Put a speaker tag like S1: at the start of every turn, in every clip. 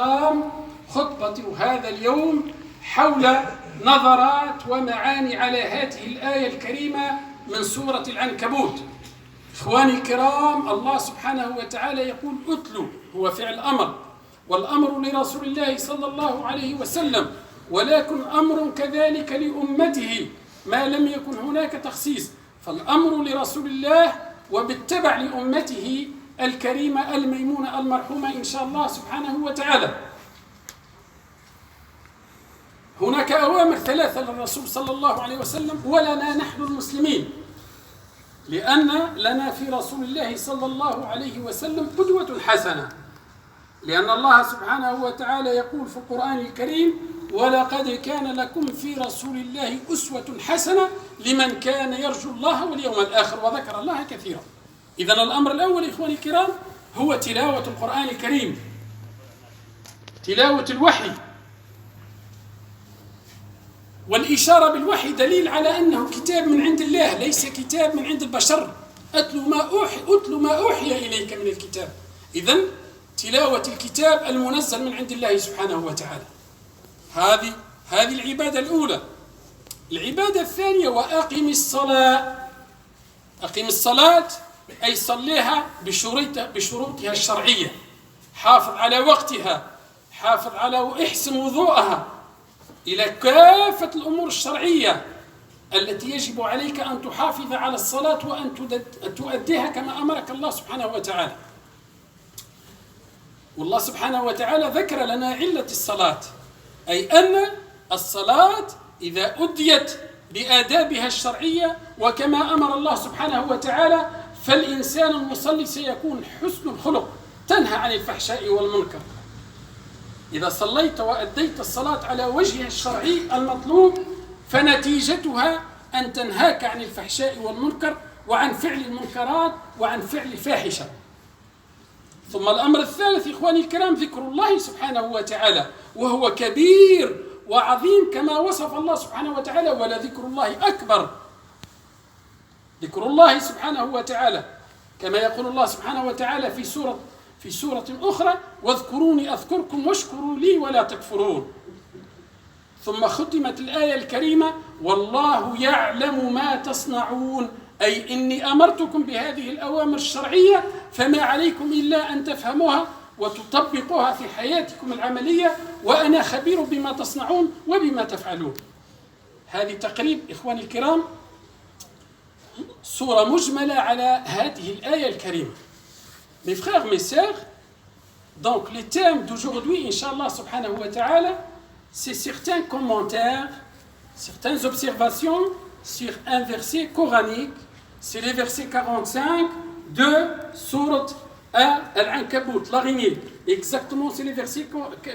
S1: الكرام، خطبة هذا اليوم حول نظرات ومعاني على هذه الآية الكريمة من سورة العنكبوت. إخواني الكرام، الله سبحانه وتعالى يقول أتلو، هو فعل أمر، والأمر لرسول الله صلى الله عليه وسلم، ولكن أمر كذلك لأمته ما لم يكن هناك تخصيص، فالأمر لرسول الله وبالتبع لأمته الكريمة الميمونة المرحومة إن شاء الله سبحانه وتعالى. هناك أوامر ثلاثة للرسول صلى الله عليه وسلم ولنا نحن المسلمين، لأن لنا في رسول الله صلى الله عليه وسلم قدوة حسنة، لأن الله سبحانه وتعالى يقول في القرآن الكريم: ولقد كان لكم في رسول الله أسوة حسنة لمن كان يرجو الله واليوم الآخر وذكر الله كثيرا. إذن الأمر الأول إخواني الكرام هو تلاوة القرآن الكريم، تلاوة الوحي، والإشارة بالوحي دليل على أنه كتاب من عند الله ليس كتاب من عند البشر. أتلو ما أوحي إليك من الكتاب. إذن تلاوة الكتاب المنزل من عند الله سبحانه وتعالى، هذه العبادة الأولى. العبادة الثانية: وأقم الصلاة. أقم الصلاة أي صليها بشروطها الشرعية، حافظ على وقتها، حافظ على احسن وضوءها إلى كافة الأمور الشرعية التي يجب عليك أن تحافظ على الصلاة وأن تؤديها كما أمرك الله سبحانه وتعالى. والله سبحانه وتعالى ذكر لنا علة الصلاة، أي أن الصلاة إذا أديت بآدابها الشرعية وكما أمر الله سبحانه وتعالى فالإنسان المصلي سيكون حسن الخلق، تنهى عن الفحشاء والمنكر. إذا صليت وأديت الصلاة على وجهها الشرعي المطلوب فنتيجتها أن تنهاك عن الفحشاء والمنكر وعن فعل المنكرات وعن فعل الفاحشة. ثم الأمر الثالث إخواني الكرام ذكر الله سبحانه وتعالى، وهو كبير وعظيم كما وصف الله سبحانه وتعالى: ولذكر الله أكبر. ذكر الله سبحانه وتعالى كما يقول الله سبحانه وتعالى في سورة أخرى: واذكروني أذكركم واشكروا لي ولا تكفرون. ثم ختمت الآية الكريمة: والله يعلم ما تصنعون، أي إني أمرتكم بهذه الأوامر الشرعية فما عليكم إلا أن تفهموها وتطبقوها في حياتكم العملية، وأنا خبير بما تصنعون وبما تفعلون. هذه تقريب إخواني الكرام صورة مجملة على هذه الآية الكريمة. Mes frères, mes sœurs, donc le thème d'aujourd'hui, Inch'Allah subhanahu wa ta'ala, c'est certains commentaires, certaines observations sur un verset coranique. C'est le verset 45 de Sourate Al-Ankabut, l'araignée. Exactement, c'est le verset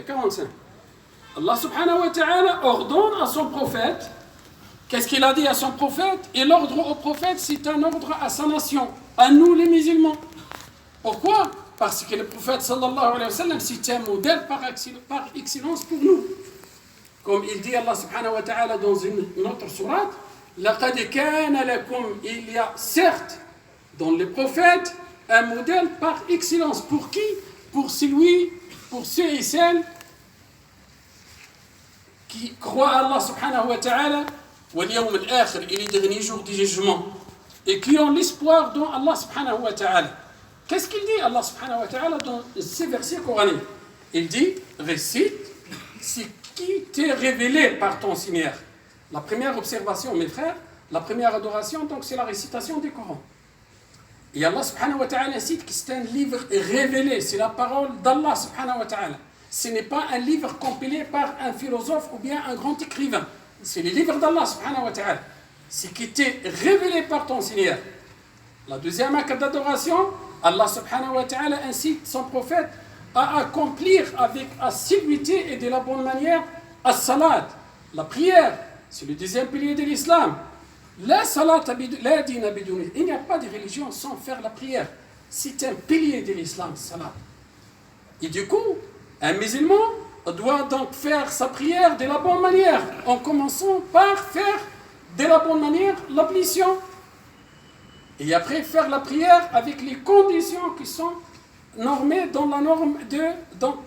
S1: 45. Allah subhanahu wa ta'ala ordonne à son prophète. Qu'est-ce qu'il a dit à son prophète? Et l'ordre au prophète, c'est un ordre à sa nation, à nous les musulmans. Pourquoi? Parce que le prophète sallallahu alayhi wa sallam, c'est un modèle par excellence pour nous. Comme il dit Allah subhanahu wa ta'ala dans une autre sourate: لَقَدْ كَانَ لَكُمْ, il y a certes dans les prophètes un modèle par excellence. Pour qui? Pour ceux et celles qui croient à Allah subhanahu wa ta'ala واليوم الآخر et les derniers jours du jugement, et qui ont l'espoir dans Allah subhanahu wa ta'ala. Qu'est-ce qu'il dit Allah subhanahu wa ta'ala dans ces versets coraniques? Il dit: récite ce qui t'est révélé par ton Seigneur. La première observation, mes frères, la première adoration, donc c'est la récitation du Coran. Et Allah subhanahu wa ta'ala cite que c'est un livre révélé, c'est la parole d'Allah subhanahu wa ta'ala. Ce n'est pas un livre compilé par un philosophe ou bien un grand écrivain. C'est le livre d'Allah subhanahu wa ta'ala. Ce qui t'est révélé par ton Seigneur. La deuxième acte d'adoration, Allah subhanahu wa ta'ala incite son prophète à accomplir avec assiduité et de la bonne manière as-salat, la prière. C'est le deuxième pilier de l'islam. La salat, la dina bidouni. Il n'y a pas de religion sans faire la prière. C'est un pilier de l'islam, salat. Et du coup, un musulman doit donc faire sa prière de la bonne manière, en commençant par faire de la bonne manière l'ablution. Et après faire la prière avec les conditions qui sont normées dans la norme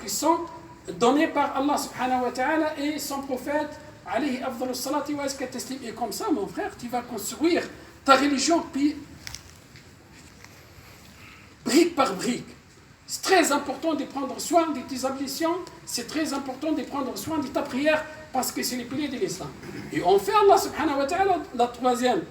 S1: qui sont donné par Allah subhanahu wa ta'ala et son prophète alayhi afdalus salati wa azka taslim. Et comme ça, mon frère, tu vas construire ta religion brique par brique. C'est très important de prendre soin de tes ablutions, c'est très important de prendre soin de ta prière, parce que c'est les piliers de l'islam. Et on fait Allah subhanahu wa ta'ala la troisième,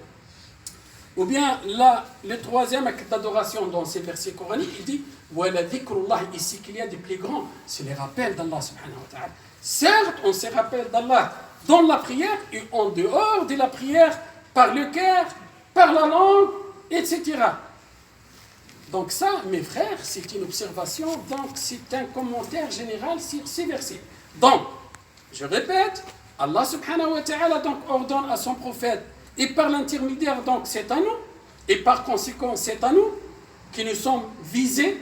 S1: ou bien le troisième acte d'adoration dans ces versets coraniques, il dit voilà dhikrullah, ici qu'il y a des plus grands, c'est les rappels d'Allah subhanahu wa ta'ala. Certes, on se rappelle d'Allah dans la prière et en dehors de la prière, par le cœur, par la langue, etc. Donc ça, mes frères, c'est une observation, donc c'est un commentaire général sur ces versets. Donc, je répète, Allah subhanahu wa ta'ala donc ordonne à son prophète, et par l'intermédiaire, donc c'est à nous, et par conséquent c'est à nous, qui nous sommes visés,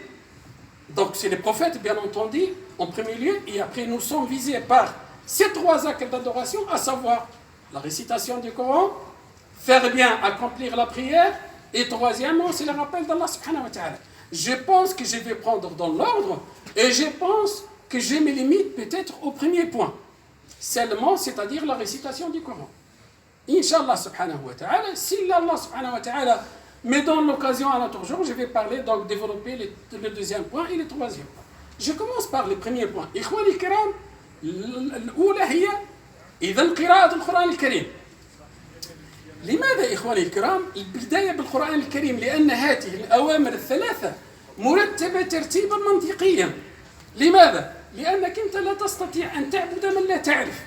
S1: donc c'est les prophètes bien entendu, en premier lieu, et après nous sommes visés par ces trois actes d'adoration, à savoir la récitation du Coran, faire bien accomplir la prière, et troisièmement, c'est le rappel d'Allah subhanahu wa ta'ala. Je pense que je vais prendre dans l'ordre, et je pense que j'ai mes limites peut-être au premier point. Seulement, c'est-à-dire la récitation du Coran. Inch'Allah subhanahu wa ta'ala, si Allah subhanahu wa ta'ala me donne l'occasion à notre jour, je vais parler, donc développer le deuxième point et le troisième point. Je commence par le premier point. Ikhwani al-kiram, الأولى هي إذا قراءة القرآن الكريم. لماذا إخواني الكرام البداية بالقرآن الكريم؟ لأن هذه الأوامر الثلاثة مرتبة ترتيبا منطقيا. لماذا؟ لأنك أنت لا تستطيع أن تعبد من لا تعرف.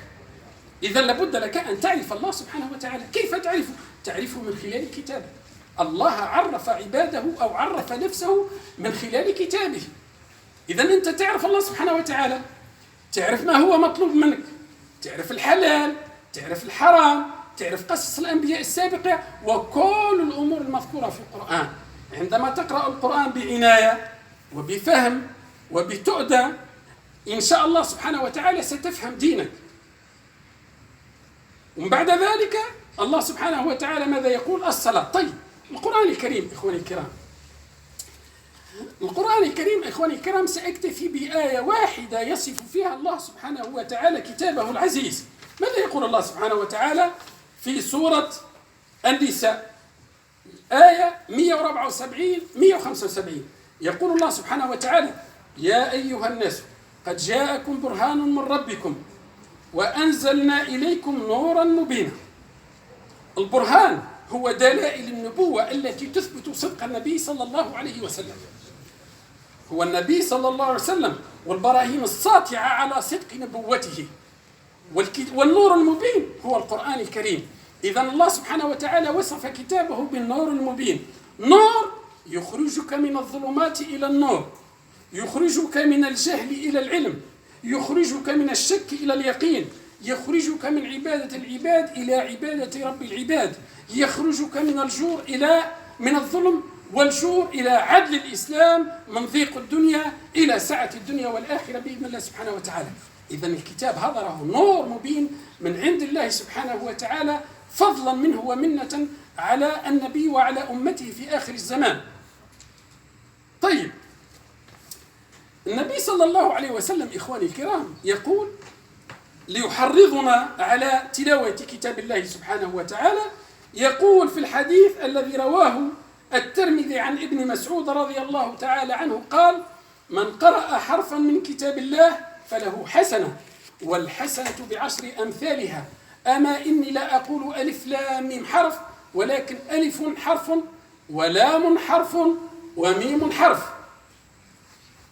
S1: إذا لابد لك أن تعرف الله سبحانه وتعالى. كيف تعرفه؟ تعرفه من خلال كتابه. الله عرف عباده أو عرف نفسه من خلال كتابه. إذا أنت تعرف الله سبحانه وتعالى، تعرف ما هو مطلوب منك، تعرف الحلال، تعرف الحرام، تعرف قصص الأنبياء السابقة وكل الأمور المذكورة في القرآن. عندما تقرأ القرآن بعناية وبفهم وبتؤدى، إن شاء الله سبحانه وتعالى ستفهم دينك. ومن بعد ذلك الله سبحانه وتعالى ماذا يقول؟ الصلاة. طيب، القرآن الكريم إخواني الكرام، القرآن الكريم إخواني الكرام سأكتفي بآية واحدة يصف فيها الله سبحانه وتعالى كتابه العزيز. ماذا يقول الله سبحانه وتعالى في سورة النساء آية 174-175؟ يقول الله سبحانه وتعالى: يا أيها الناس قد جاءكم برهان من ربكم وأنزلنا إليكم نورا مبينا. البرهان هو دلائل النبوة التي تثبت صدق النبي صلى الله عليه وسلم. هو النبي صلى الله عليه وسلم والبراهين الساطعة على صدق نبوته. والنور المبين هو القرآن الكريم. إذن الله سبحانه وتعالى وصف كتابه بالنور المبين. نور يخرجك من الظلمات إلى النور، يخرجك من الجهل إلى العلم، يخرجك من الشك إلى اليقين، يخرجك من عبادة العباد إلى عبادة رب العباد، يخرجك من الظلم والجور إلى عدل الإسلام، من ضيق الدنيا إلى سعة الدنيا والآخرة بإذن الله سبحانه وتعالى. إذن الكتاب هذا له نور مبين من عند الله سبحانه وتعالى، فضلا منه ومنة على النبي وعلى أمته في آخر الزمان. طيب، النبي صلى الله عليه وسلم إخواني الكرام يقول ليحرضنا على تلاوة كتاب الله سبحانه وتعالى، يقول في الحديث الذي رواه الترمذي عن ابن مسعود رضي الله تعالى عنه قال: من قرأ حرفا من كتاب الله فله حسنة، والحسنة بعشر أمثالها. أما إني لا أقول ألف لام ميم حرف، ولكن ألف حرف ولام حرف وميم حرف.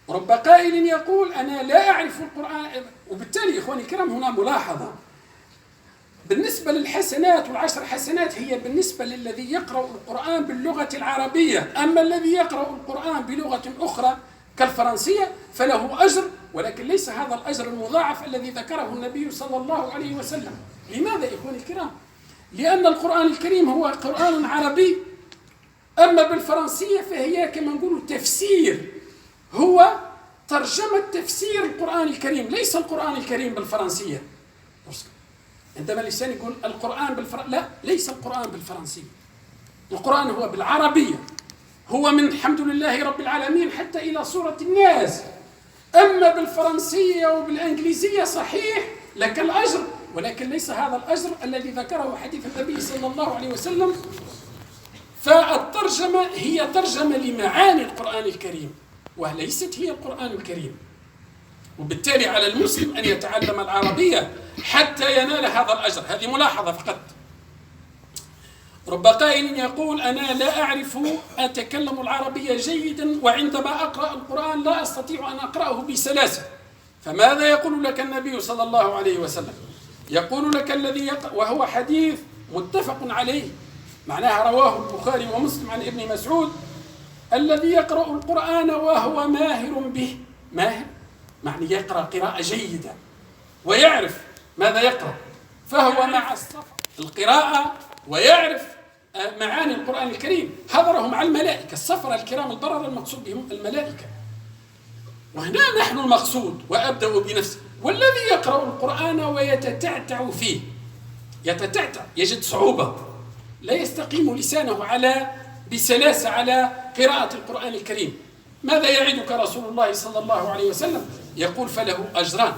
S1: رب قائل يقول: أنا لا أعرف القرآن. وبالتالي إخواني الكرام هنا ملاحظة بالنسبة للحسنات والعشر حسنات هي بالنسبة للذي يقرأ القرآن باللغة العربية، أما الذي يقرأ القرآن بلغة أخرى كالفرنسية فله أجر، ولكن ليس هذا الأجر المضاعف الذي ذكره النبي صلى الله عليه وسلم. لماذا إخواني الكرام؟ لأن القرآن الكريم هو قرآن عربي، أما بالفرنسية فهي كما نقول تفسير، هو ترجمة تفسير القرآن الكريم، ليس القرآن الكريم بالفرنسية. عندما الإنسان يقول القرآن لا، ليس القرآن بالفرنسية، القرآن هو بالعربية، هو من الحمد لله رب العالمين حتى إلى سورة الناس. أما بالفرنسية وبالإنجليزية صحيح لك الأجر، ولكن ليس هذا الأجر الذي ذكره حديث النبي صلى الله عليه وسلم. فالترجمة هي ترجمة لمعاني القرآن الكريم وليست هي القرآن الكريم، وبالتالي على المسلم أن يتعلم العربية حتى ينال هذا الأجر. هذه ملاحظة فقط. رب قائل يقول أنا لا أعرف أتكلم العربية جيدا، وعندما أقرأ القرآن لا أستطيع أن أقرأه بسلاسة. فماذا يقول لك النبي صلى الله عليه وسلم؟ يقول لك الذي يقرأ، وهو حديث متفق عليه، معناها رواه البخاري ومسلم عن ابن مسعود، الذي يقرأ القرآن وهو ماهر به. ماهر معني يقرأ قراءة جيدة ويعرف ماذا يقرأ، فهو مع القراءة ويعرف معاني القرآن الكريم. هذا مع الملائكة السفرة الكرام البررة، المقصود بهم الملائكة. وهنا نحن المقصود، وأبدأ بنفسي. والذي يقرأ القرآن ويتتعتع فيه، يتتعتع يجد صعوبة، لا يستقيم لسانه بسلاسة على قراءة القرآن الكريم، ماذا يعدك رسول الله صلى الله عليه وسلم؟ يقول فله أجران: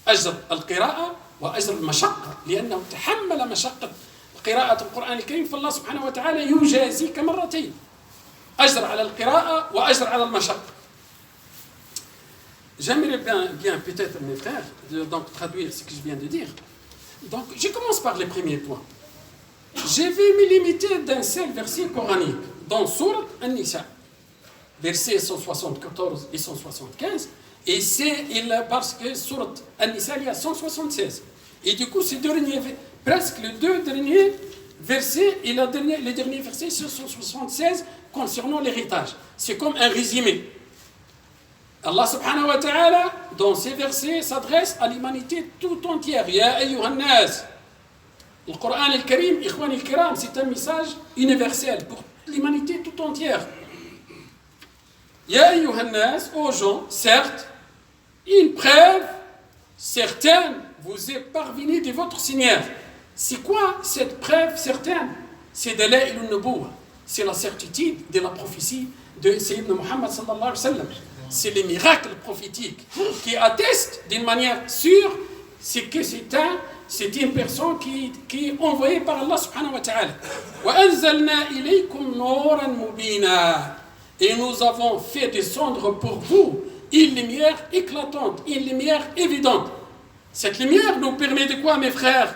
S1: أجر القراءة وأجر المشقة، لأنه تحمل مشقة قراءة القرآن الكريم، فالله سبحانه وتعالى يجازيك مرتين، أجر على القراءة وأجر على المشقة. J'aimerais bien peut-être, mes frères, donc traduire ce que je viens de dire. Donc, je commence par les premiers points. Je vais me limiter d'un seul verset coranique dans Sourate An-Nisa, versets 174 et 175, et parce que Sourate An-Nisa, il y a 176. Et du coup, presque les deux derniers versets et les derniers versets sur 176 concernant l'héritage. C'est comme un résumé. Allah subhanahu wa ta'ala, dans ces versets, s'adresse à l'humanité tout entière. Ya ayyuhan nas. Le Coran al-Karim, ikhwan al-kiram, c'est un message universel pour l'humanité tout entière. Ya ayyuhan nas, aux gens, certes, une preuve certaine vous est parvenue de votre Seigneur. C'est quoi cette preuve certaine? C'est de la il-nubuwa. C'est la certitude de la prophétie de Sayyidina Muhammad sallallahu alayhi wa sallam. C'est les miracles prophétiques qui attestent d'une manière sûre que c'est une personne qui est envoyée par Allah subhanahu wa ta'ala. وَأَنزَلْنَا إِلَيْكُمْ نُورًا مُبِينًا. Et nous avons fait descendre pour vous une lumière éclatante, une lumière évidente. Cette lumière nous permet de quoi, mes frères?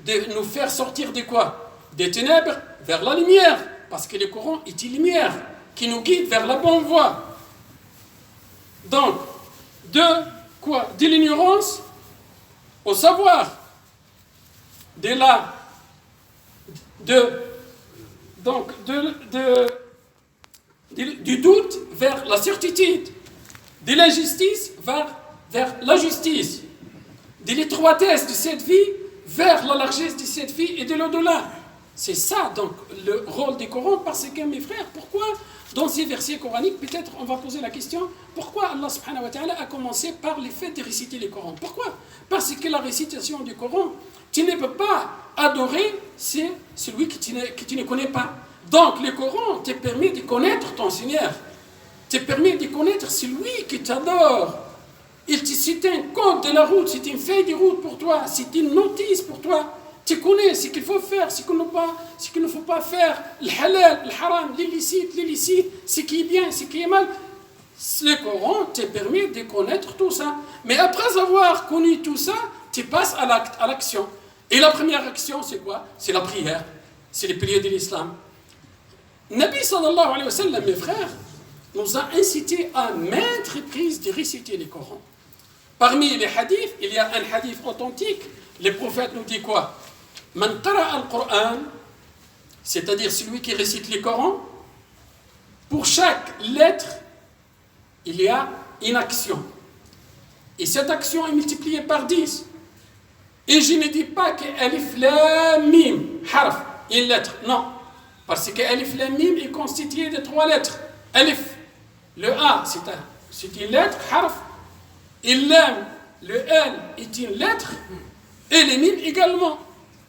S1: De nous faire sortir de quoi? Des ténèbres vers la lumière. Parce que le Coran est une lumière qui nous guide vers la bonne voie. Donc, de quoi? De l'ignorance au savoir, du doute vers la certitude, de l'injustice vers la justice, de l'étroitesse de cette vie vers la largesse de cette vie et de l'au-delà. C'est ça donc le rôle du Coran, parce que mes frères, pourquoi dans ces versets coraniques, peut-être on va poser la question, pourquoi Allah subhanahu wa ta'ala a commencé par le fait de réciter le Coran? Pourquoi? Parce que la récitation du Coran, tu ne peux pas adorer celui que tu ne connais pas. Donc le Coran te permet de connaître ton Seigneur, te permet de connaître celui qui t'adore. C'est un code de la route, c'est une feuille de route pour toi, c'est une notice pour toi. Tu connais ce qu'il faut faire, ce qu'il ne faut pas faire, le halal, le haram, l'illicite, ce qui est bien, ce qui est mal. Le Coran te permet de connaître tout ça. Mais après avoir connu tout ça, tu passes à l'action. Et la première action, c'est quoi? C'est la prière. C'est les piliers de l'islam. Nabi sallallahu alayhi wa sallam, mes frères, nous a incité à maintes reprises de réciter le Coran. Parmi les hadiths, il y a un hadith authentique. Le prophète nous dit quoi? Man qara al-Qur'an, c'est-à-dire celui qui récite le Coran, pour chaque lettre, il y a une action. Et cette action est multipliée par 10. Et je ne dis pas que Alif Lam Mim, harf, une lettre, non. Parce que Alif Lam Mim est constitué de 3 lettres. Alif, le A, c'est une lettre, harf. Et Lam, le L est une lettre. Et le Mim également.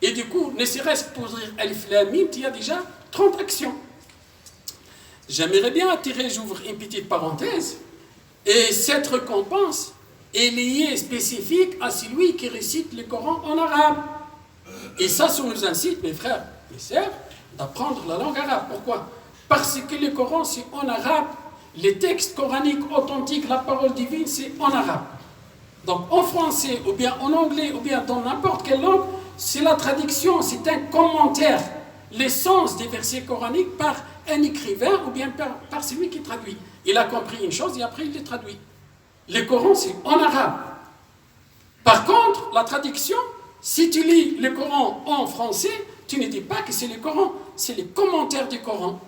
S1: Et du coup, ne serait-ce que pour dire Alif Lam Mim, il y a déjà 30 actions. J'aimerais bien attirer, j'ouvre une petite parenthèse. Et cette récompense est liée spécifique à celui qui récite le Coran en arabe. Et ça nous incite, mes frères, mes sœurs, d'apprendre la langue arabe. Pourquoi? Parce que le Coran, c'est en arabe. Les textes coraniques authentiques, la parole divine, c'est en arabe. Donc en français, ou bien en anglais, ou bien dans n'importe quelle langue, c'est la traduction, c'est un commentaire. L'essence des versets coraniques par un écrivain ou bien par celui qui traduit. Il a compris une chose et après il les traduit. Le Coran, c'est en arabe. Par contre, la traduction, si tu lis le Coran en français, tu ne dis pas que c'est le Coran, c'est les commentaires du Coran.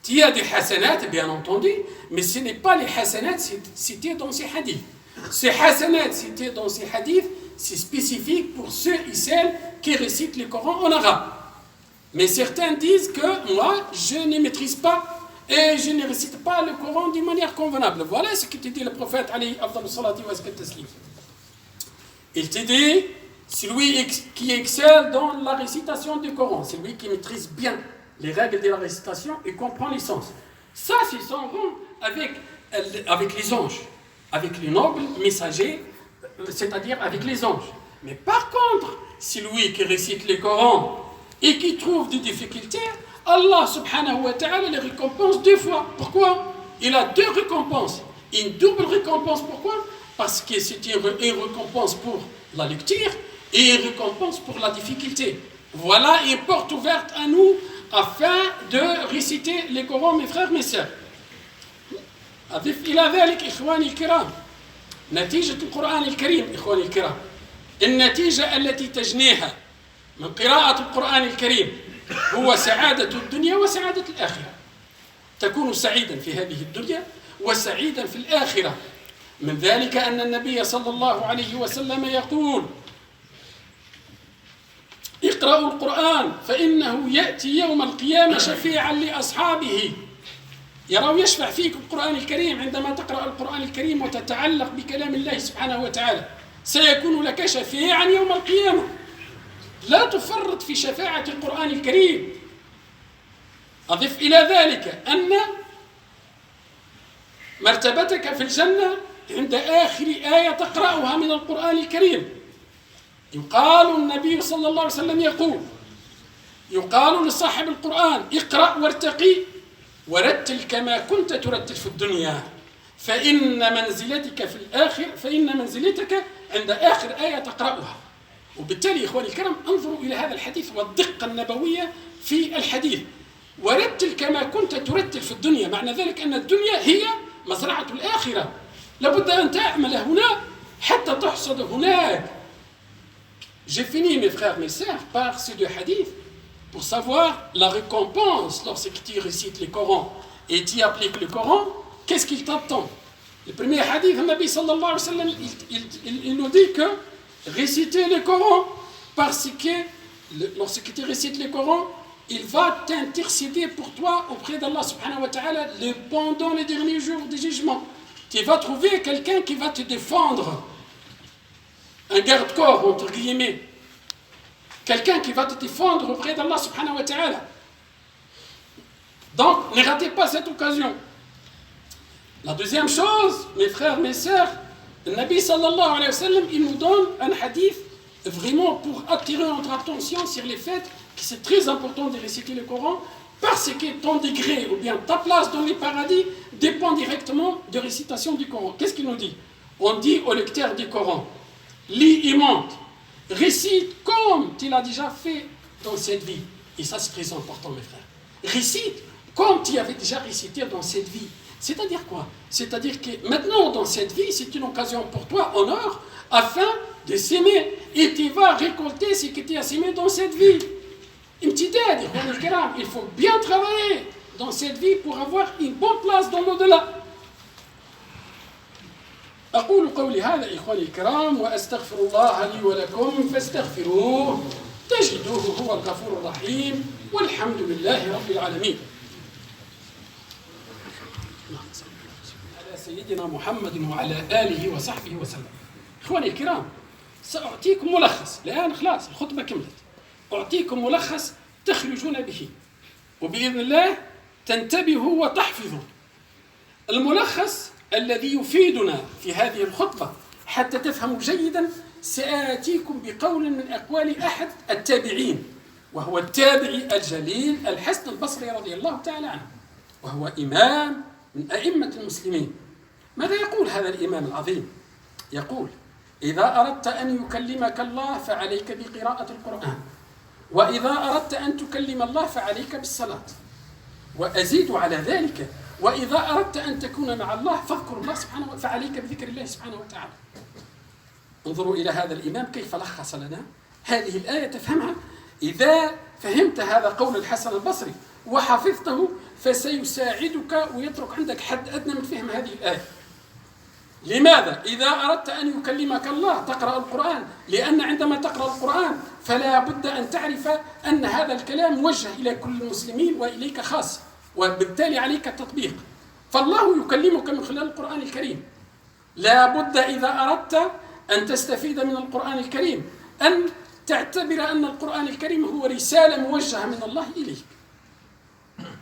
S1: Il y a des hasanats, bien entendu, mais ce n'est pas les hasanats cités dans ces hadiths. Ces hasanats cités dans ces hadiths, c'est spécifique pour ceux et celles qui récitent le Coran en arabe. Mais certains disent que moi, je ne maîtrise pas et je ne récite pas le Coran d'une manière convenable. Voilà ce que te dit le prophète alayhi afdal salati wa taslim. Il te dit, celui qui excelle dans la récitation du Coran, c'est lui qui maîtrise bien les règles de la récitation et comprend les sens. Ça, c'est son rang avec les anges, avec les nobles messagers, c'est-à-dire avec les anges. Mais par contre, celui qui récite le Coran et qui trouve des difficultés, Allah subhanahu wa ta'ala les récompense 2 fois. Pourquoi? Il a 2 récompenses. Une double récompense. Pourquoi? Parce que c'est une récompense pour la lecture et une récompense pour la difficulté. Voilà une porte ouverte à nous afin de réciter le Coran, mes frères, mes sœurs. أضف إلى ذلك إخواني الكرام نتيجة القرآن الكريم إخواني الكرام النتيجة التي تجنيها من قراءة القرآن الكريم هو سعادة الدنيا وسعادة الآخرة. تكون سعيدا في هذه الدنيا وسعيدا في الآخرة. من ذلك أن النبي صلى الله عليه وسلم يقول اقرأوا القرآن فإنه يأتي يوم القيامة شفيعا لأصحابه. يرى يشفع فيك القرآن الكريم عندما تقرأ القرآن الكريم وتتعلق بكلام الله سبحانه وتعالى سيكون لك شفيعا يوم القيامة. لا تفرط في شفاعة القرآن الكريم. أضف إلى ذلك أن مرتبتك في الجنة عند آخر آية تقرأها من القرآن الكريم. يقال النبي صلى الله عليه وسلم يقال لصاحب القرآن اقرأ وارتقي ورتل كما كنت ترتل في الدنيا فإن منزلتك عند آخر آية تقرأها. وبالتالي إخواني الكرام انظروا إلى هذا الحديث والدقة النبوية في الحديث. ورتل كما كنت ترتل في الدنيا، معنى ذلك أن الدنيا هي مزرعة الآخرة. لابد أن تعمل هنا حتى تحصد هناك. J'ai fini, mes frères, mes sœurs, par ces 2 hadiths pour savoir la récompense lorsque tu récites le Coran et tu appliques le Coran. Qu'est-ce qu'il t'attend? Le premier hadith, le Nabi sallallahu alayhi wa sallam, il nous dit que réciter le Coran, parce que lorsque tu récites le Coran, il va t'intercéder pour toi auprès d'Allah subhanahu wa ta'ala pendant les derniers jours du jugement. Tu vas trouver quelqu'un qui va te défendre, un garde-corps entre guillemets, quelqu'un qui va te défendre auprès d'Allah subhanahu wa ta'ala. Donc ne ratez pas cette occasion. La deuxième chose, mes frères, mes sœurs, le Nabi sallallahu alayhi wa sallam, il nous donne un hadith vraiment pour attirer notre attention sur le fait que c'est très important de réciter le Coran parce que ton degré ou bien ta place dans les paradis dépend directement de récitation du Coran. Qu'est-ce qu'il nous dit? On dit au lecteur du Coran, lis et monte, récite comme tu l'as déjà fait dans cette vie. Et ça c'est très important, mes frères. Récite comme tu avais déjà récité dans cette vie. C'est-à-dire quoi? C'est-à-dire que maintenant dans cette vie, c'est une occasion pour toi en or afin de s'aimer. Et tu vas récolter ce que tu as semé dans cette vie. Une petite aide, il faut bien travailler dans cette vie pour avoir une bonne place dans l'au-delà. أقول قولي هذا إخواني الكرام وأستغفر الله لي ولكم فاستغفروه تجدوه هو الغفور الرحيم والحمد لله رب العالمين. على سيدنا محمد وعلى آله وصحبه وسلم. إخواني الكرام سأعطيكم ملخص الآن خلاص الخطبة كملت. أعطيكم ملخص تخرجون به وبإذن الله تنتبهوا وتحفظوا. الملخص الذي يفيدنا في هذه الخطبة حتى تفهموا جيدا. سآتيكم بقول من أقوال أحد التابعين، وهو التابعي الجليل الحسن البصري رضي الله تعالى عنه، وهو إمام من أئمة المسلمين. ماذا يقول هذا الإمام العظيم؟ يقول: إذا أردت أن يكلمك الله فعليك بقراءة القرآن، وإذا أردت أن تكلم الله فعليك بالصلاة، وأزيد على ذلك: وإذا أردت أن تكون مع الله فاذكر الله سبحانه وتعالى، فعليك بذكر الله سبحانه وتعالى. انظروا إلى هذا الإمام كيف لخص لنا هذه الآية تفهمها. إذا فهمت هذا قول الحسن البصري وحفظته فسيساعدك ويترك عندك حد أدنى من فهم هذه الآية. لماذا؟ إذا أردت أن يكلمك الله تقرأ القرآن، لأن عندما تقرأ القرآن فلا بد أن تعرف أن هذا الكلام موجه إلى كل المسلمين وإليك خاص، وبالتالي عليك التطبيق. فالله يكلمك من خلال القرآن الكريم. لا بد إذا أردت أن تستفيد من القرآن الكريم أن تعتبر أن القرآن الكريم هو رسالة موجهة من الله إليك.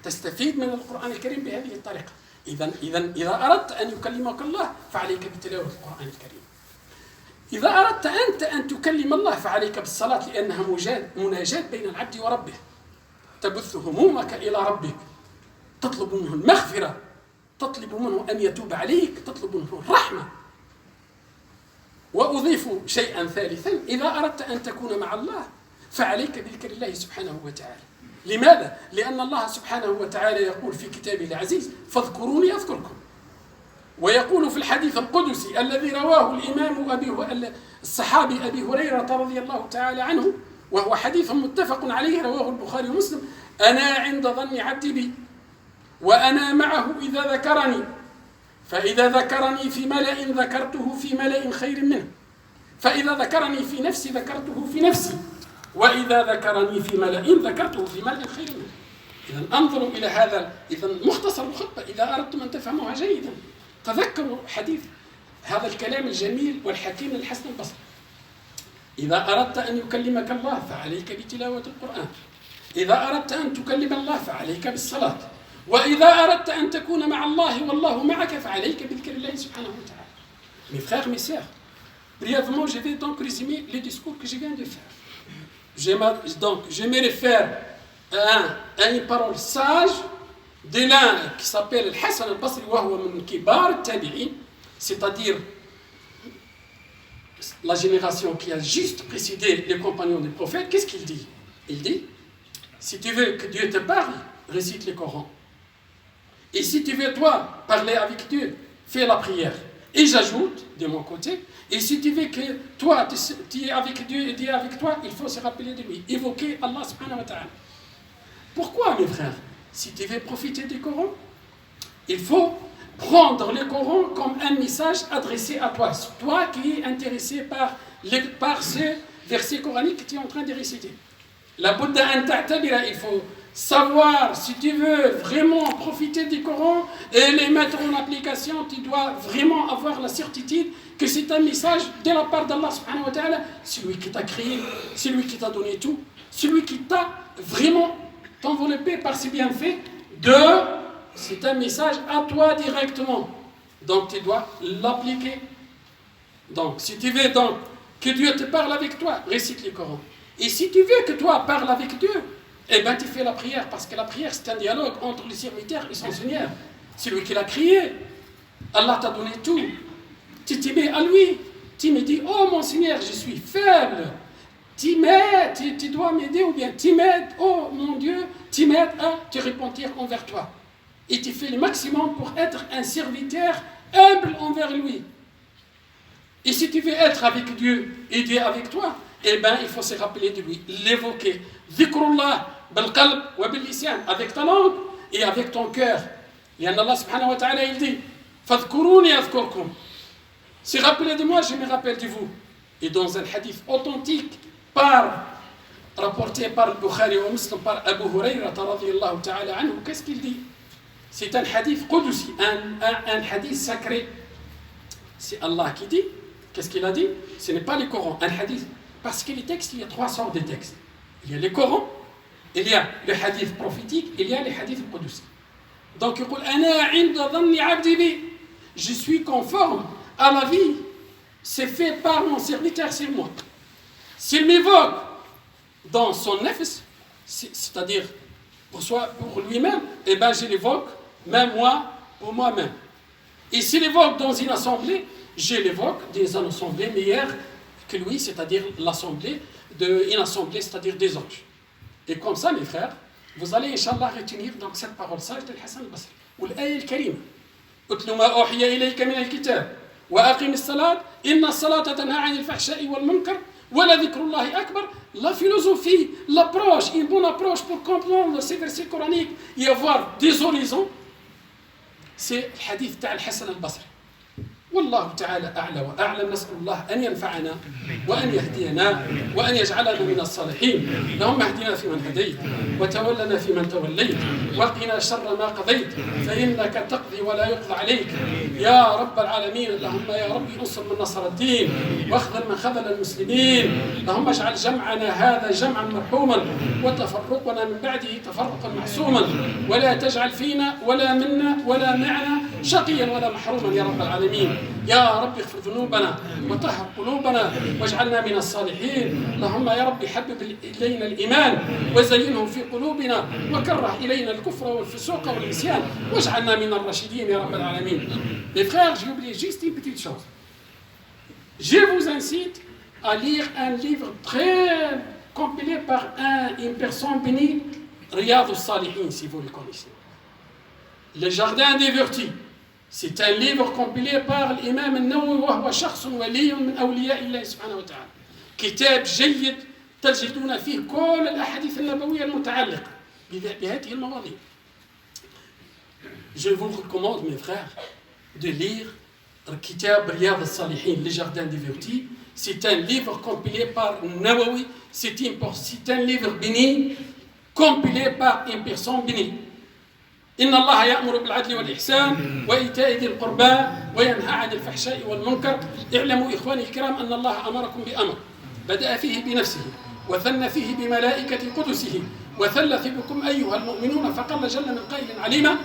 S1: تستفيد من القرآن الكريم بهذه الطريقة. إذا أردت أن يكلمك الله فعليك بتلاوة القرآن الكريم. إذا أردت أنت أن تكلم الله فعليك بالصلاة، لأنها مناجاة بين العبد وربه. تبث همومك إلى ربك، تطلب منه المغفرة، تطلب منه أن يتوب عليك، تطلب منه الرحمة. وأضيف شيئا ثالثا: إذا أردت أن تكون مع الله فعليك بذكر الله سبحانه وتعالى. لماذا؟ لأن الله سبحانه وتعالى يقول في كتابه العزيز: فاذكروني أذكركم. ويقول في الحديث القدسي الذي رواه الإمام الصحابي أبي هريرة رضي الله تعالى عنه، وهو حديث متفق عليه رواه البخاري ومسلم: أنا عند ظن عبدي بي وأنا معه إذا ذكرني، فإذا ذكرني في ملأ ذكرته في ملأ خير منه، فإذا ذكرني في نفسي ذكرته في نفسي، وإذا ذكرني في ملأ ذكرته في ملأ خير منه. إذا انظروا إلى هذا. إذا مختصر الخطبة إذا أردتم أن تفهموها جيدا تذكروا حديث هذا الكلام الجميل والحكيم الحسن البصري: إذا أردت أن يكلمك الله فعليك بتلاوة القرآن، إذا أردت أن تكلم الله فعليك بالصلاة، وإذا أردت أن تكون مع الله والله معك فعليك بذكر الله سبحانه وتعالى. Mes frères, mes sœurs, brièvement, je vais donc résumer les discours que je viens de faire. J'aimerais faire une parole sage de l'un qui s'appelle Hassan al-Basri, وهو من كبار التابعين, c'est-à-dire la génération qui a juste précédé les compagnons des prophètes. Qu'est-ce qu'il dit? Il dit: si tu veux que Dieu te parle, récite le Coran. Et si tu veux toi parler avec Dieu, fais la prière. Et j'ajoute de mon côté: et si tu veux que toi tu es avec Dieu et Dieu est avec toi, il faut se rappeler de lui, évoquer Allah subhanahu wa ta'ala. Pourquoi, mes frères? Si tu veux profiter du Coran, il faut prendre le Coran comme un message adressé à toi, toi qui es intéressé par ce verset coranique que tu es en train de réciter. La Bouddha Anta'tabira, il faut savoir, si tu veux vraiment profiter du Coran et les mettre en application, tu dois vraiment avoir la certitude que c'est un message de la part d'Allah subhanahu wa ta'ala, celui qui t'a créé, celui qui t'a donné tout, celui qui t'a vraiment enveloppé par ses bienfaits, c'est un message à toi directement. Donc tu dois l'appliquer. Donc si tu veux donc que Dieu te parle avec toi, récite le Coran. Et si tu veux que toi parles avec Dieu, eh bien tu fais la prière, parce que la prière c'est un dialogue entre le serviteur et son Seigneur. C'est lui qui l'a créé. Allah t'a donné tout. Tu t'y mets à lui. Tu me dis: oh mon Seigneur, je suis faible. Tu dois m'aider, ou bien tu m'aides, oh mon Dieu, tu m'aides à te repentir envers toi. Et tu fais le maximum pour être un serviteur humble envers lui. Et si tu veux être avec Dieu et Dieu avec toi, eh bien il faut se rappeler de lui, l'évoquer. Dhikrullah bil qalb wa bil lisan, avec ta langue et avec ton cœur. Et Allah subhanahu wa ta'ala il dit: fadhkuruni adhkurkum. Se rappeler de moi, je me rappelle de vous. Et dans un hadith authentique rapporté par Bukhari ou Muslim par Abu Hurayra radiyallahu ta'ala anhu, qu'est-ce qu'il dit? C'est un hadith qudusi, un hadith sacré. C'est Allah qui dit. Qu'est-ce qu'il a dit? Ce n'est pas le Coran, un hadith. Parce que les textes, il y a trois sortes de textes. Il y a le Coran, il y a le hadith prophétique, il y a le hadith qudusi. Donc il dit: Ana 'inda dhanni 'abdi bi. je suis conforme à la vie, c'est fait par mon serviteur, c'est moi. S'il m'évoque dans son nefs, c'est-à-dire pour lui-même, eh bien je l'évoque, même moi, pour moi-même. Et s'il évoque dans une assemblée, je l'évoque dans une assemblée meilleure que lui, c'est-à-dire l'assemblée une assemblée, c'est-à-dire des anges. Et comme ça, mes frères, vous allez, Inch'Allah, retenir donc cette parole sage de Hassan al-Basri. والآية الكريمة اتل ما أوحي إليك من الكتاب وأقم الصلاة إن الصلاة تنهى عن الفحشاء والمنكر ولذكر الله أكبر. La philosophie, l'approche, une bonne approche pour comprendre ces versets coraniques et avoir des horizons, c'est le hadith تاع الحسن البصري. والله تعالى أعلى وأعلم. نسأل الله أن ينفعنا وأن يهدينا وأن يجعلنا من الصالحين. اللهم اهدنا فيمن هديت وتولنا فيمن توليت وقنا شر ما قضيت فإنك تقضي ولا يقضى عليك يا رب العالمين. اللهم يا رب انصر من نصر الدين واخذل من خذل المسلمين. اللهم اجعل جمعنا هذا جمعا مرحوما وتفرقنا من بعده تفرقا معصوما ولا تجعل فينا ولا منا ولا معنا شقيا ولا محروما يا رب العالمين. يا رب اغفر ذنوبنا وطهر قلوبنا واجعلنا من الصالحين. اللهم يا رب حبب إلينا الإيمان وزينه في قلوبنا وكره إلينا الكفر والفسوق والعصيان واجعلنا من الراشدين يا رب العالمين. Les frères, j'ai oublié juste une petite chose. Je vous incite à lire un livre très compilé par une personne bénie, Riyad al-Salihin, si vous le connaissez. Le Jardin des Vertus. C'est un livre compilé par l'imam النووي وهو شخص ولي من أولياء الله سبحانه وتعالى. كتاب جيد تجدون فيه كل الأحاديث النبوية المتعلقة بهذه المواضيع. Je vous recommande, mes frères, de lire كتاب رياض الصالحين, Le Jardin des Vertus. C'est un livre compilé par Nawawi. C'est un livre béni, compilé par une personne bénie. إن الله يأمر بالعدل والإحسان وإيتاء ذي القربى وينهى عن الفحشاء والمنكر. اعلموا إخواني الكرام أن الله أمركم بأمر بدأ فيه بنفسه وثنى فيه بملائكة قدسه وثلث بكم أيها المؤمنون فقال جل من قائل عليما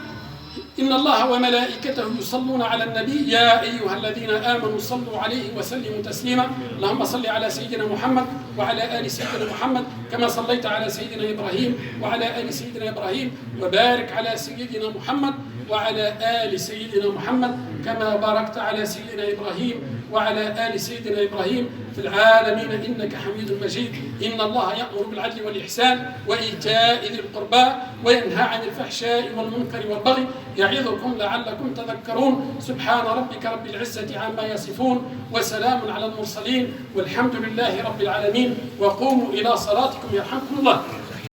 S1: إن الله وملائكته يصلون على النبي يا أيها الذين آمنوا صلوا عليه وسلموا تسليما. اللهم صل على سيدنا محمد وعلى آل سيدنا محمد كما صليت على سيدنا إبراهيم وعلى آل سيدنا إبراهيم وبارك على سيدنا محمد وعلى آل سيدنا محمد كما باركت على سيدنا إبراهيم وعلى آل سيدنا إبراهيم في العالمين إنك حميد مجيد. إن الله يأمر بالعدل والإحسان وإيتاء ذي القربى وينهى عن الفحشاء والمنكر والبغي يعظكم لعلكم تذكرون. سبحان ربك رب العزة عما يصفون وسلام على المرسلين والحمد لله رب العالمين. وقوموا إلى صلاتكم يرحمكم الله.